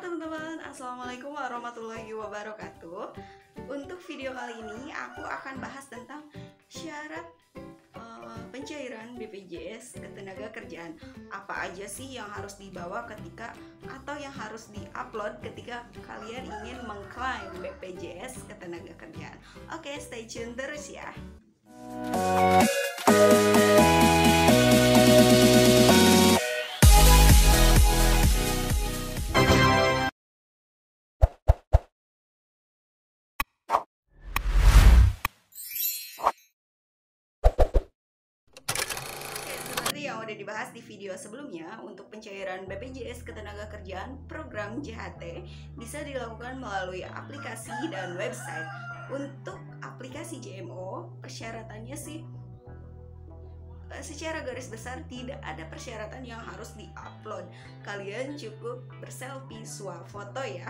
teman-teman, Assalamualaikum warahmatullahi wabarakatuh. Untuk video kali ini aku akan bahas tentang syarat pencairan BPJS Ketenagakerjaan. Apa aja sih yang harus dibawa ketika atau yang harus diupload ketika kalian ingin mengklaim BPJS Ketenagakerjaan. Oke, stay tune terus ya. Yang udah dibahas di video sebelumnya, untuk pencairan BPJS Ketenagakerjaan program JHT bisa dilakukan melalui aplikasi dan website. Untuk aplikasi JMO, persyaratannya sih secara garis besar tidak ada persyaratan yang harus diupload. Kalian cukup berselfie swafoto ya.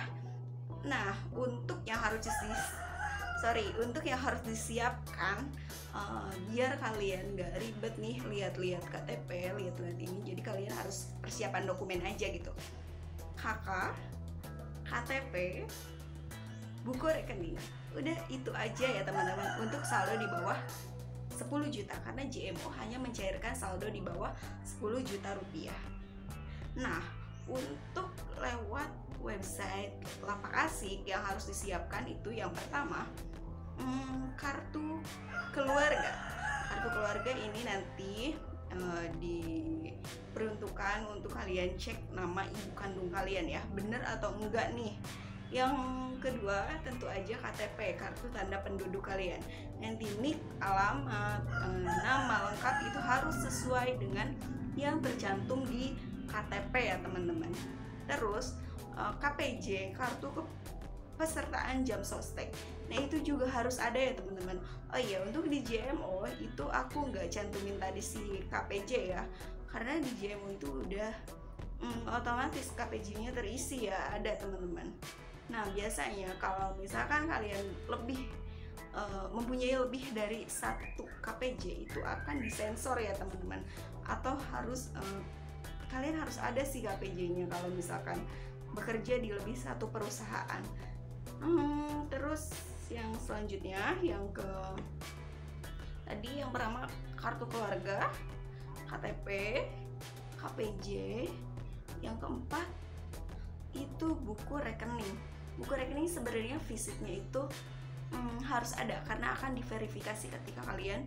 Nah, untuk yang harus disiapkan biar kalian gak ribet nih lihat-lihat KTP, lihat-lihat ini, jadi kalian harus persiapan dokumen aja gitu. KK, KTP, buku rekening. Udah itu aja ya teman-teman untuk saldo di bawah 10 juta, karena JMO hanya mencairkan saldo di bawah 10 juta rupiah. Nah, untuk lewat website Lapak Asik yang harus disiapkan itu yang pertama, kartu keluarga. Kartu keluarga ini nanti diperuntukkan untuk kalian cek nama ibu kandung kalian ya, bener atau enggak nih. Yang kedua tentu aja KTP, kartu tanda penduduk kalian. Nanti NIK, alamat, nama lengkap itu harus sesuai dengan yang tercantum di KTP ya teman-teman. Terus KPJ, kartu pesertaan jam sostek. Nah itu juga harus ada ya teman-teman. Oh iya, untuk di JMO itu aku nggak cantumin tadi si KPJ ya, karena di JMO itu udah otomatis KPJ-nya terisi ya, ada teman-teman. Nah biasanya kalau misalkan kalian mempunyai lebih dari satu KPJ itu akan disensor ya teman-teman, atau harus kalian harus ada si KPJ-nya kalau misalkan bekerja di lebih satu perusahaan. Terus yang selanjutnya, yang pertama kartu keluarga, KTP, KPJ. Yang keempat itu buku rekening. Buku rekening sebenarnya fisiknya itu harus ada karena akan diverifikasi ketika kalian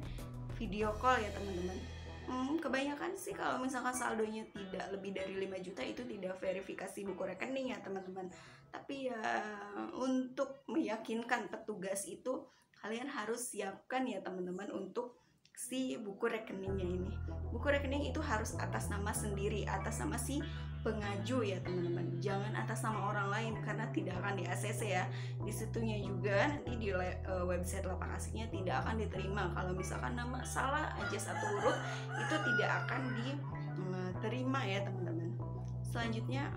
video call ya teman-teman. Kebanyakan sih kalau misalkan saldonya tidak lebih dari 5 juta itu tidak verifikasi buku rekening ya teman-teman. Tapi ya untuk meyakinkan petugas itu kalian harus siapkan ya teman-teman untuk si buku rekeningnya ini. Buku rekening itu harus atas nama sendiri, atas nama si pengaju ya teman-teman. Jangan atas nama orang lain karena tidak akan di ACC ya. Di situnya juga nanti di website Lapak Asiknya tidak akan diterima. Kalau misalkan nama salah aja satu huruf itu tidak akan diterima ya teman-teman. Selanjutnya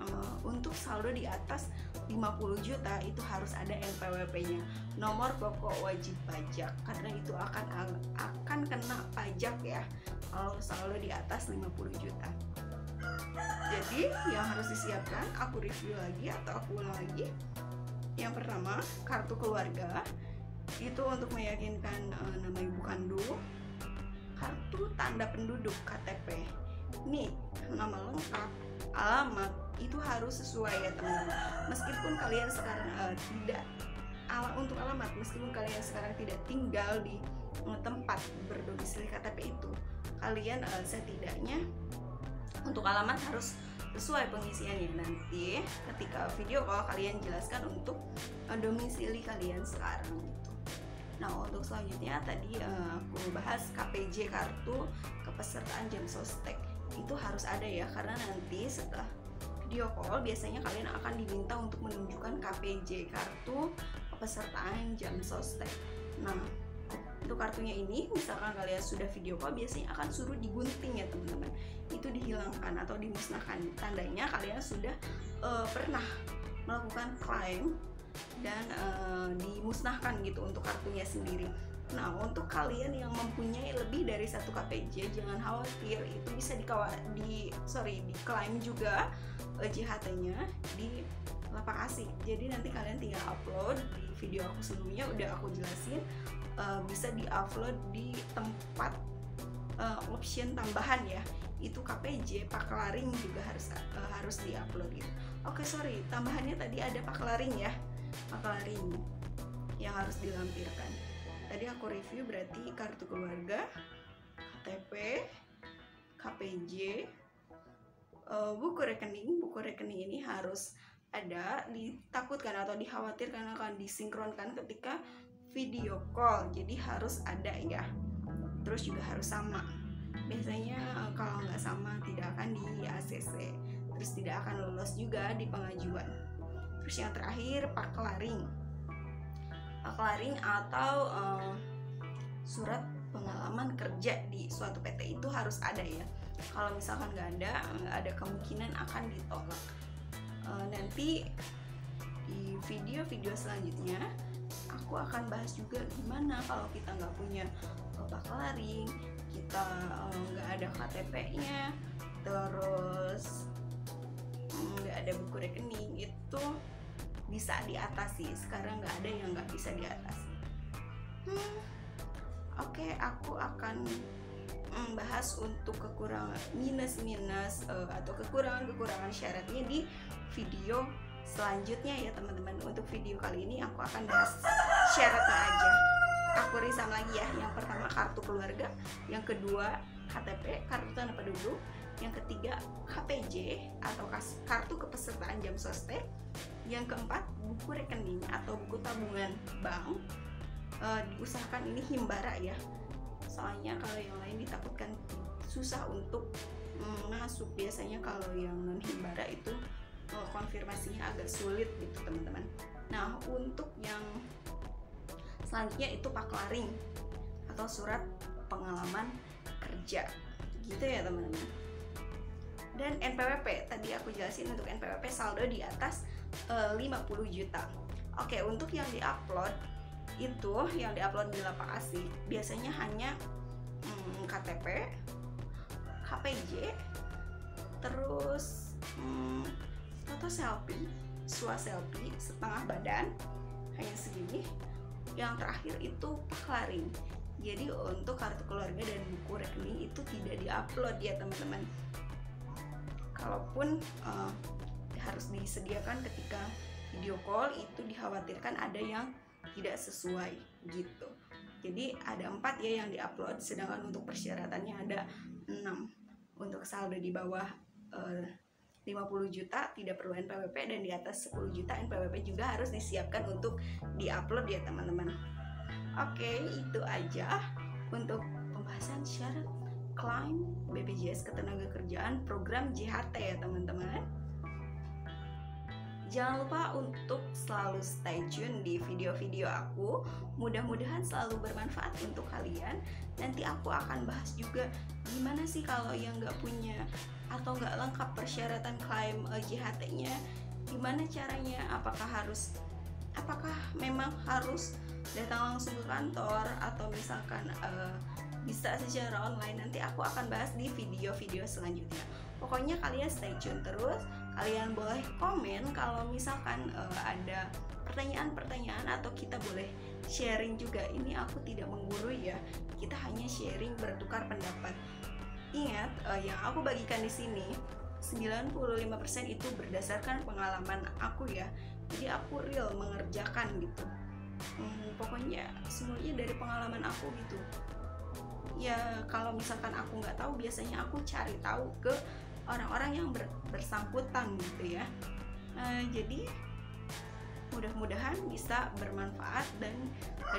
untuk saldo di atas 50 juta itu harus ada NPWP-nya, nomor pokok wajib pajak, karena itu akan kena pajak ya kalau saldo di atas 50 juta. Jadi yang harus disiapkan, aku review lagi atau aku ulang lagi. Yang pertama, kartu keluarga, itu untuk meyakinkan nama ibu kandung. Kartu tanda penduduk KTP, NIK, nama lengkap, alamat itu harus sesuai ya teman-teman. Meskipun kalian sekarang untuk alamat, meskipun kalian sekarang tidak tinggal di tempat berdomisili KTP itu, kalian setidaknya untuk alamat harus sesuai pengisiannya. Nanti ketika video call kalian jelaskan untuk domisili kalian sekarang gitu. Nah untuk selanjutnya tadi aku bahas KPJ, kartu kepesertaan jam sostek, itu harus ada ya, karena nanti setelah video call biasanya kalian akan diminta untuk menunjukkan KPJ, kartu kepesertaan jam sostek. Nah untuk kartunya ini misalkan kalian sudah video call biasanya akan suruh digunting ya teman-teman, itu dihilangkan atau dimusnahkan, tandanya kalian sudah pernah melakukan klaim dan dimusnahkan gitu untuk kartunya sendiri. Nah untuk kalian yang mempunyai lebih dari satu KPJ jangan khawatir, itu bisa diklaim juga JHT-nya di lapak asik. Jadi nanti kalian tinggal upload. Di video aku sebelumnya udah aku jelasin, bisa di-upload di tempat option tambahan ya, itu KPJ, paklaring juga harus di-upload gitu. Oke, sorry, tambahannya tadi ada paklaring ya, paklaring yang harus dilampirkan. Tadi aku review berarti kartu keluarga, KTP, KPJ, buku rekening. Buku rekening ini harus ada, ditakutkan atau dikhawatirkan akan disinkronkan ketika video call, jadi harus ada ya. Terus juga harus sama. Biasanya kalau nggak sama tidak akan di ACC, terus tidak akan lolos juga di pengajuan. Terus yang terakhir paklaring. Paklaring atau surat pengalaman kerja di suatu PT itu harus ada ya. Kalau misalkan nggak ada kemungkinan akan ditolak. Nanti di video-video selanjutnya aku akan bahas juga gimana kalau kita nggak punya paklaring, kita nggak ada KTP-nya, terus nggak ada buku rekening, itu bisa diatasi. Sekarang nggak ada yang nggak bisa diatasi. Oke, aku akan bahas untuk kekurangan minus atau kekurangan syaratnya di video selanjutnya ya teman-teman. Untuk video kali ini aku akan bahas syaratnya aja. Aku risam lagi ya. Yang pertama kartu keluarga, yang kedua KTP, kartu tanda penduduk, yang ketiga KPJ atau kartu kepesertaan jam sostek, yang keempat buku rekening atau buku tabungan bank. Diusahakan ini himbara ya, soalnya kalau yang lain ditakutkan susah untuk masuk. Biasanya kalau yang non himbara itu konfirmasinya agak sulit gitu teman-teman. Nah, untuk yang selanjutnya itu paklaring atau surat pengalaman kerja gitu ya teman-teman. Dan NPWP, tadi aku jelasin untuk NPWP saldo di atas 50 juta. Oke, untuk yang diupload itu, yang diupload di lapak asik biasanya hanya KTP, KPJ, terus foto selfie, selfie setengah badan, hanya segini. Yang terakhir itu paklaring. Jadi untuk kartu keluarga dan buku rekening itu tidak diupload ya teman-teman. Kalaupun harus disediakan ketika video call, itu dikhawatirkan ada yang tidak sesuai gitu. Jadi ada 4 ya yang diupload, sedangkan untuk persyaratannya ada 6. Untuk saldo di bawah 50 juta tidak perlu NPWP, dan di atas 10 juta NPWP juga harus disiapkan untuk diupload ya teman-teman. Oke, itu aja untuk pembahasan syarat klaim BPJS Ketenagakerjaan program JHT ya teman-teman. Jangan lupa untuk selalu stay tune di video-video aku. Mudah-mudahan selalu bermanfaat untuk kalian. Nanti aku akan bahas juga gimana sih kalau yang nggak punya atau nggak lengkap persyaratan klaim JHT-nya, gimana caranya? Apakah memang harus datang langsung ke kantor atau misalkan bisa secara online? Nanti aku akan bahas di video-video selanjutnya. Pokoknya kalian stay tune terus. Kalian boleh komen kalau misalkan ada pertanyaan-pertanyaan, atau kita boleh sharing juga. Ini aku tidak menggurui ya, kita hanya sharing, bertukar pendapat. Ingat, yang aku bagikan di sini 95% itu berdasarkan pengalaman aku ya. Jadi aku real mengerjakan gitu. Pokoknya semuanya dari pengalaman aku gitu. Ya kalau misalkan aku nggak tahu, biasanya aku cari tahu ke orang-orang yang bersangkutan gitu ya. Jadi mudah-mudahan bisa bermanfaat, dan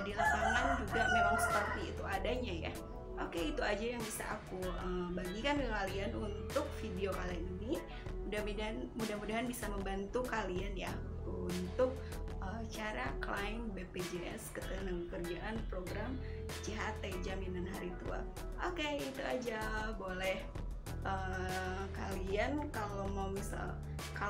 di lapangan juga memang seperti itu adanya ya. Oke, itu aja yang bisa aku bagikan ke kalian untuk video kali ini. Mudah-mudahan bisa membantu kalian ya untuk cara klaim BPJS Ketenagakerjaan program JHT Jaminan Hari Tua. Oke, itu aja. Boleh kalian kalau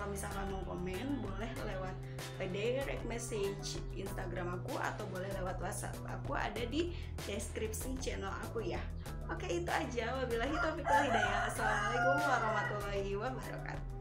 misalkan mau komen, boleh lewat direct message Instagram aku, atau boleh lewat WhatsApp aku, ada di deskripsi channel aku ya. Oke, itu aja. Wabillahi taufiq wal hidayah. Assalamualaikum warahmatullahi wabarakatuh.